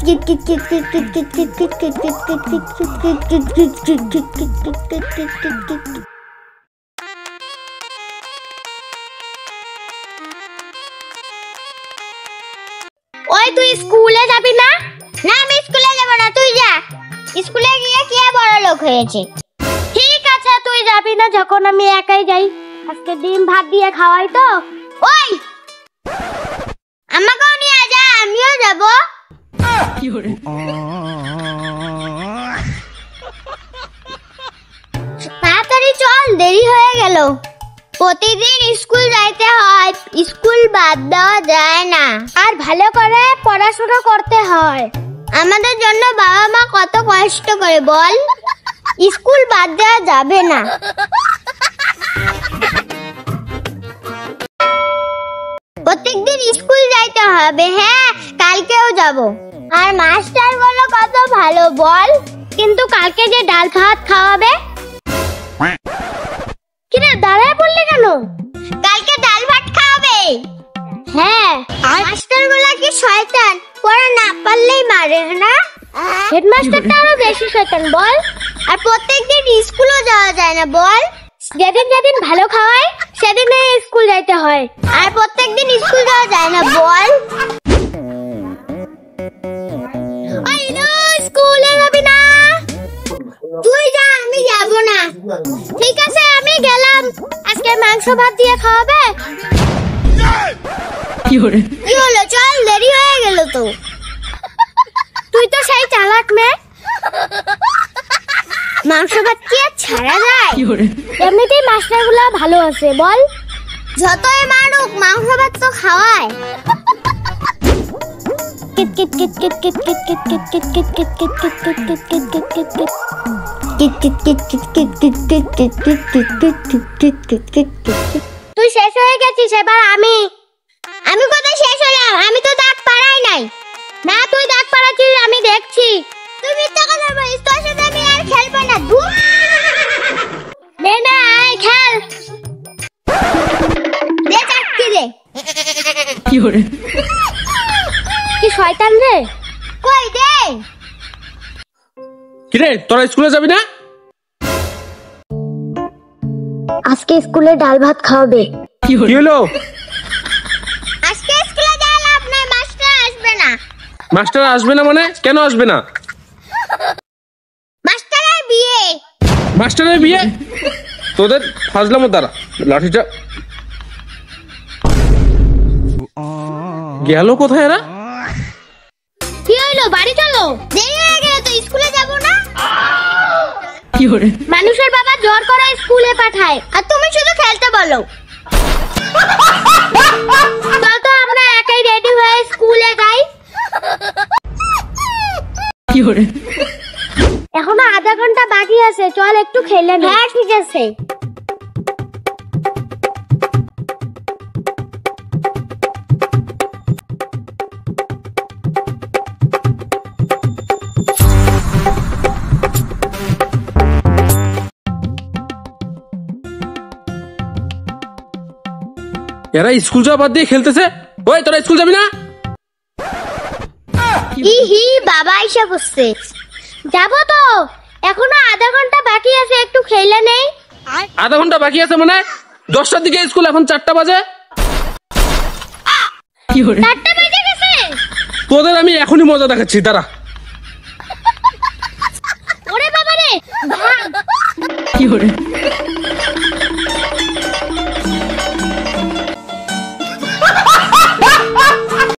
ওই তুই স্কুলে যাবি না? না আমি স্কুলে যাব না, তুই যা। স্কুলে গিয়ে কে বড় লোক হয়েছে? ঠিক আছে তুই যাবি না যখন আমি একাই যাই। আজকে ডিম ভাত দিয়ে খাওয়াই তো। ওই আমাকেও নিয়ে যা, আমিও যাব। তাড়াতাড়ি চল, দেরি হয়ে গেল। প্রতিদিন স্কুল যাইতে হয়, স্কুল বাদ দেওয়া যায় না। আর ভালো করে পড়াশোনা করতে হয়। আমাদের জন্য বাবা মা কত কষ্ট করে বল, স্কুল বাদ দেওয়া যাবে না। প্রত্যেকদিন স্কুল যাইতে হবে। হ্যাঁ, কালকেও যাব। আর মাস্টার গুলো কত ভালো বল, কিন্তু কালকে যে ডাল ভাত খাওয়াবে। কিরে দাঁড়ায় পড়লি কেন? কালকে ডাল ভাত খাওয়াবে। হ্যাঁ, মাস্টার গুলো কি শয়তান, পড়া না পারলেই মারে না? হেডমাস্টারটা আরো বেশি শয়তান বল। আর প্রত্যেকদিন স্কুলও যাওয়া যায় না বল। যেদিন যেদিন ভালো খাওয়ায় সেদিনই স্কুল যাইতে হয়। আর প্রত্যেকদিন স্কুল যাওয়া যায় না বল। স্কুলে যাবি না? তুই যা, আমি যাব না। ঠিক আছে আমি গেলাম। আজকে মাংস ভাত দিয়ে খাওয়াবে? কি হলো, চল, দেরি হয়ে গেল তো। তুই তো সেই চালাক মেয়ে। মাংস ভাত কি আর ছাড়া যায়? এমনিতেই মাস্টার গুলা ভালো আছে বল। যতই মারুক মাংস ভাত তো খাওয়ায়। তুই শেষ হয়ে গেছিস, এবার আমি কোথায় শেষ হলাম? আমি তো দাঁত পাড়াই নাই। না তুই দাঁত পাড়াচ্ছিস, আমি দেখছি। তুই মিথ্যা কথা বলিস, তোর সাথে আমি আর খেলবো না। দে না, আয় খেল। দে চাকরি দে। কি শয়তান রে, কই দে। কিরে তোরা স্কুলে যাবি না? আজকে স্কুলে ডাল ভাত খাওয়াবে। কি হলো? আজকে স্কুলে যাওয়া লাভ নাই, মাস্টার আসবে না। মাস্টার আসবে না মানে? কেন আসবে না? মাস্টারের বিয়ে। মাস্টারের বিয়ে? তোদের ফাজলামো দ্বারা লাঠিটা গেল কোথায় এরা? কি হলো, বাড়ি চলো। দেরি হয়ে গেল তো, স্কুলে যাব না? মানুষের বাবা জোর করে স্কুলে পাঠায়, আর তুমি শুধু খেলতে বলো। চল তো আমরা একাই রেডি হয়ে স্কুলে যাই। এখনো আধা ঘন্টা বাকি আছে, চল একটু খেলে নে। হ্যাঁ ঠিক আছে। এরা স্কুল যাওয়া বাদ দিয়ে খেলতেছে। ওই তোরা স্কুল যাবি না? বাবা এসে বসছে। যাবো তো, এখনো আধা ঘন্টা বাকি আছে, একটু খেলে নেই। আধা ঘন্টা বাকি আছে মানে? 10টার দিকে স্কুল, এখন 4টা বাজে। 4টা বেজে গেছে। তোদের আমি এখনই মজা দেখাচ্ছি, দাঁড়া। ওরে বাবা রে,